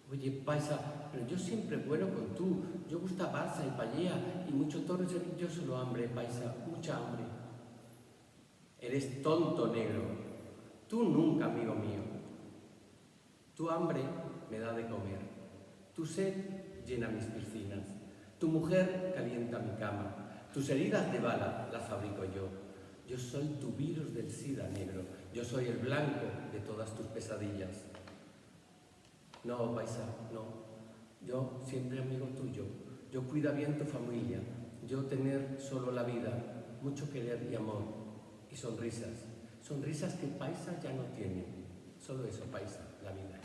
Oye, paisa, pero yo siempre bueno con tú, yo gusta Barça y Pallea y mucho toro, yo solo hambre, paisa, mucha hambre. Eres tonto, negro, tú nunca, amigo mío. Tu hambre me da de comer, tu sed llena mis piscinas, tu mujer calienta mi cama, tus heridas de bala las fabrico yo. Yo soy tu virus del SIDA, negro, yo soy el blanco de todas tus pesadillas. No, paisa, no. Yo siempre amigo tuyo. Yo cuida bien tu familia. Yo tener solo la vida, mucho querer y amor. Y sonrisas. Sonrisas que paisa ya no tiene. Solo eso, paisa, la vida.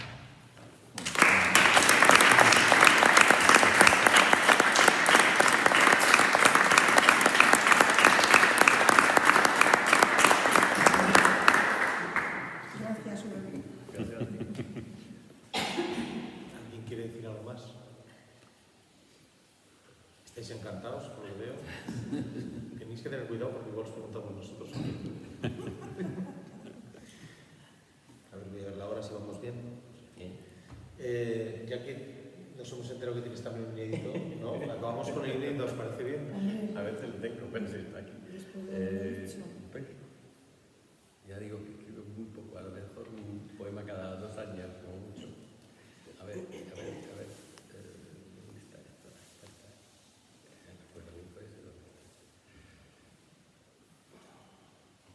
Gracias, Uri. Gracias. ¿Quiere decir algo más? Estáis encantados, por lo que veo. Tenéis que tener cuidado porque igual os preguntamos nosotros. A ver, voy a ver la hora si vamos bien. Ya que nos hemos enterado que tienes también un inédito, ¿no? Acabamos con el inédito, ¿os parece bien? A veces lo tengo, bueno, sí, está aquí. Pues, ya digo que escribo muy poco, a lo mejor un poema cada 2 años, como mucho. A ver. ¿Dónde está esto? No recuerdo bien, puede ser dónde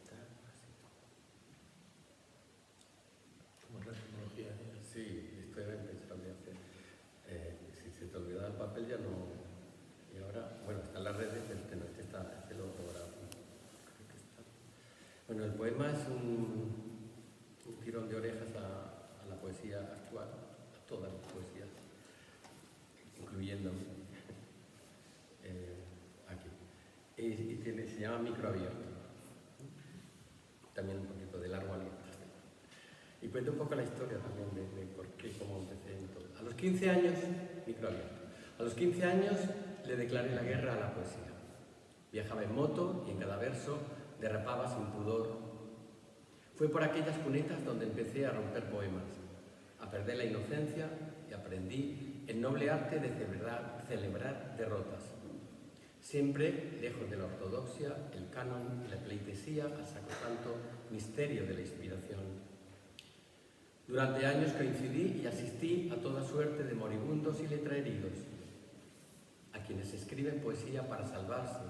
está. ¿Cómo es la tecnología? Sí, estoy pensando en hacer. Si se te olvida el papel ya no. Y ahora, bueno, están las redes, pero este lo ahora. Bueno, el poema es un tirón de orejas a la poesía actual, a todas las poesías, incluyéndome. se llama Microabierto. También un poquito de largo aliento. Y cuento un poco la historia también de por qué, cómo empecé en todo. A los 15 años, Microabierto. A los 15 años le declaré la guerra a la poesía. Viajaba en moto y en cada verso derrapaba sin pudor. Fue por aquellas cunetas donde empecé a romper poemas, a perder la inocencia y aprendí el noble arte de celebrar derrotas. Siempre lejos de la ortodoxia, el canon y la pleitesía al sacrosanto misterio de la inspiración. Durante años coincidí y asistí a toda suerte de moribundos y letraheridos, a quienes escriben poesía para salvarse,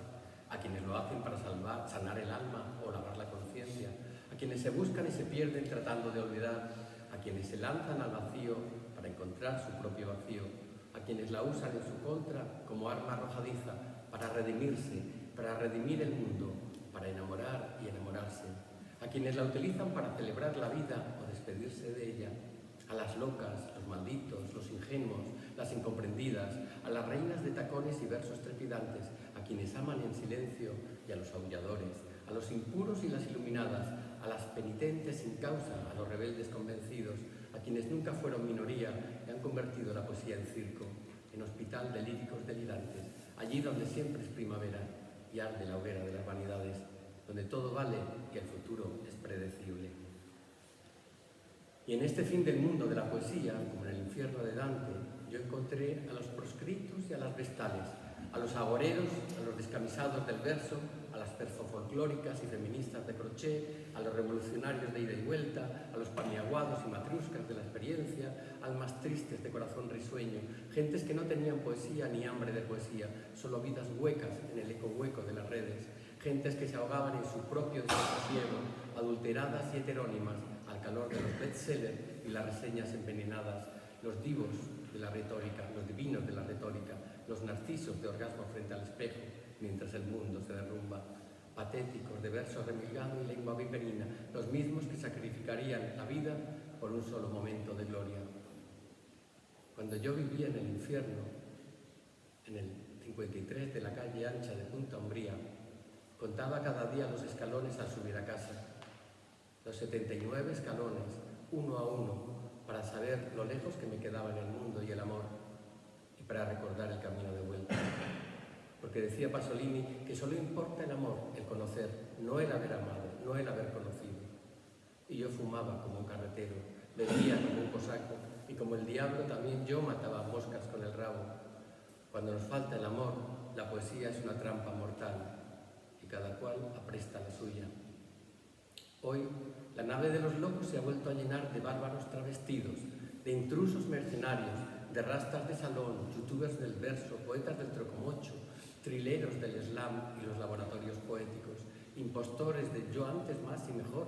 a quienes lo hacen para sanar el alma o lavar la conciencia, a quienes se buscan y se pierden tratando de olvidar, a quienes se lanzan al vacío para encontrar su propio vacío, a quienes la usan en su contra como arma arrojadiza para redimirse, para redimir el mundo, para enamorar y enamorarse, a quienes la utilizan para celebrar la vida o despedirse de ella, a las locas, los malditos, los ingenuos, las incomprendidas, a las reinas de tacones y versos trepidantes, a quienes aman en silencio y a los aulladores, a los impuros y las iluminadas, a las penitentes sin causa, a los rebeldes convencidos, a quienes nunca fueron minoría y han convertido la poesía en circo, en hospital de líricos delirantes, allí donde siempre es primavera y arde la hoguera de las vanidades, donde todo vale y el futuro es predecible. Y en este fin del mundo de la poesía, como en el infierno de Dante, yo encontré a los proscritos y a las vestales, a los agoreros, a los descamisados del verso, a las perfofolclóricas y feministas de crochet, a los revolucionarios de ida y vuelta, a los paniaguados y matruscas de la experiencia, almas tristes de corazón risueño, gentes que no tenían poesía ni hambre de poesía, solo vidas huecas en el eco hueco de las redes, gentes que se ahogaban en su propio desasosiego, adulteradas y heterónimas, al calor de los bestsellers y las reseñas envenenadas, los divos de la retórica, los divinos de la retórica, los narcisos de orgasmo frente al espejo, mientras el mundo se derrumba, patéticos de verso remilgado y lengua viperina, los mismos que sacrificarían la vida por un solo momento de gloria. Cuando yo vivía en el infierno, en el 53 de la calle ancha de Punta Umbría, contaba cada día los escalones al subir a casa, los 79 escalones, uno a uno, para saber lo lejos que me quedaba en el mundo y el amor, y para recordar el camino de vuelta. Porque decía Pasolini que solo importa el amor, el conocer, no el haber amado, no el haber conocido. Y yo fumaba como un carretero, bebía como un cosaco, y como el diablo también yo mataba moscas con el rabo. Cuando nos falta el amor, la poesía es una trampa mortal, y cada cual apresta la suya. Hoy, la nave de los locos se ha vuelto a llenar de bárbaros travestidos, de intrusos mercenarios, de rastas de salón, youtubers del verso, poetas del trocomocho, trileros del slam y los laboratorios poéticos, impostores de yo antes más y mejor,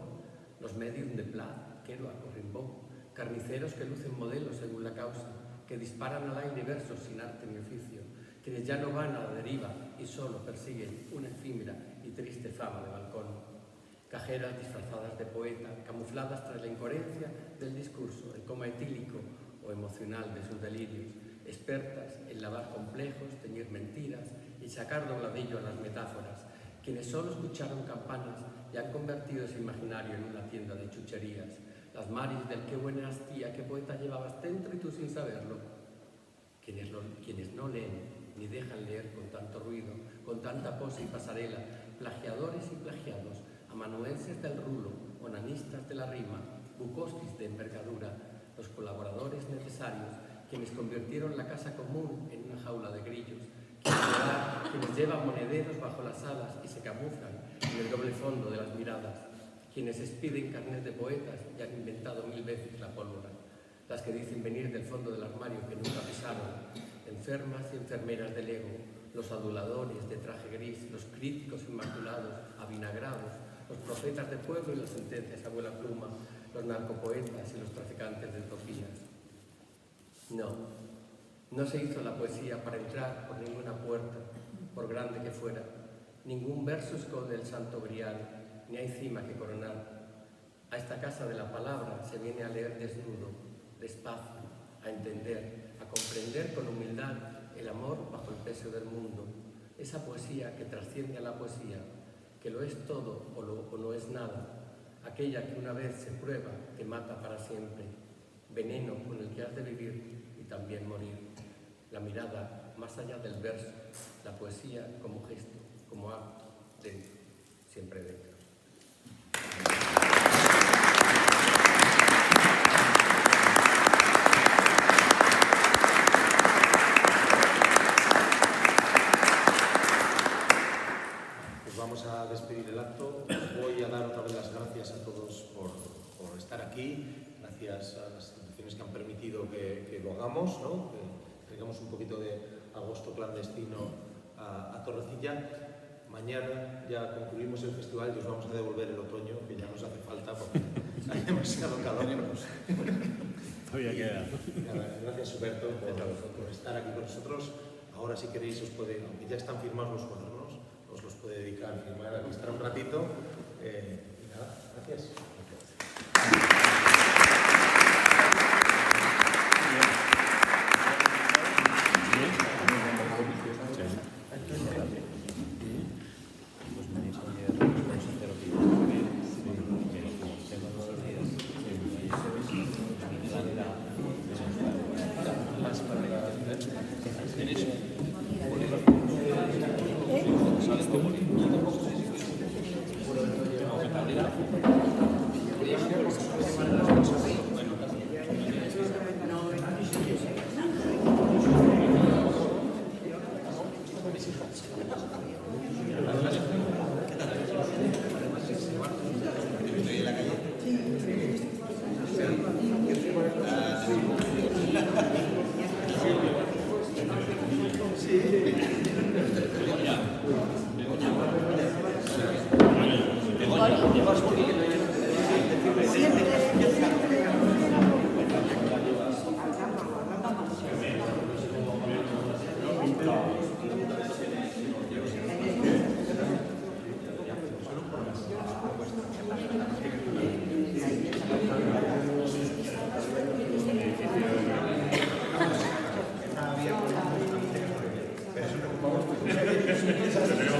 los medios de Plat, Kerouac o Rimbaud, carniceros que lucen modelos según la causa, que disparan al aire versos sin arte ni oficio, quienes ya no van a la deriva y solo persiguen una efímera y triste fama de balcón. Cajeras disfrazadas de poeta, camufladas tras la incoherencia del discurso, el coma etílico o emocional de sus delirios, expertas en lavar complejos, teñir mentiras y sacar dobladillo a las metáforas, quienes solo escucharon campanas y han convertido ese imaginario en una tienda de chucherías, las maris del qué buena hastía, qué poeta llevabas dentro y tú sin saberlo, quienes no leen ni dejan leer con tanto ruido, con tanta pose y pasarela, plagiadores y plagiados, amanuenses del rulo, onanistas de la rima, Bukowskis de envergadura, los colaboradores necesarios, quienes convirtieron la casa común en una jaula de grillos, quienes llevan monederos bajo las alas y se camuflan en el doble fondo de las miradas, quienes expiden carnet de poetas y han inventado 1000 veces la pólvora, las que dicen venir del fondo del armario que nunca pisaron, enfermas y enfermeras del ego, los aduladores de traje gris, los críticos inmaculados, avinagrados, los profetas de pueblo y las sentencias abuela pluma, los narcopoetas y los traficantes de utopías. No se hizo la poesía para entrar por ninguna puerta, por grande que fuera. Ningún verso esconde el santo grial, ni hay cima que coronar. A esta casa de la palabra se viene a leer desnudo, despacio, a entender, a comprender con humildad el amor bajo el peso del mundo. Esa poesía que trasciende a la poesía, que lo es todo o no es nada, aquella que una vez se prueba te mata para siempre, veneno con el que has de vivir y también morir. La mirada más allá del verso, la poesía como gesto, como acto, dentro, siempre dentro. Pues vamos a despedir el acto. Voy a dar otra vez las gracias a todos por estar aquí, gracias a las instituciones que han permitido que lo hagamos, ¿no? Que traigamos un poquito de agosto clandestino a Torrecilla. Mañana ya concluimos el festival y os vamos a devolver el otoño, que ya nos hace falta porque hay demasiado calor. Gracias, Huberto, por estar aquí con nosotros. Ahora, si queréis, os puede, aunque ya están firmados los cuadernos, os los puede dedicar a firmar, aquí estar un ratito. Y nada, gracias. Pero eso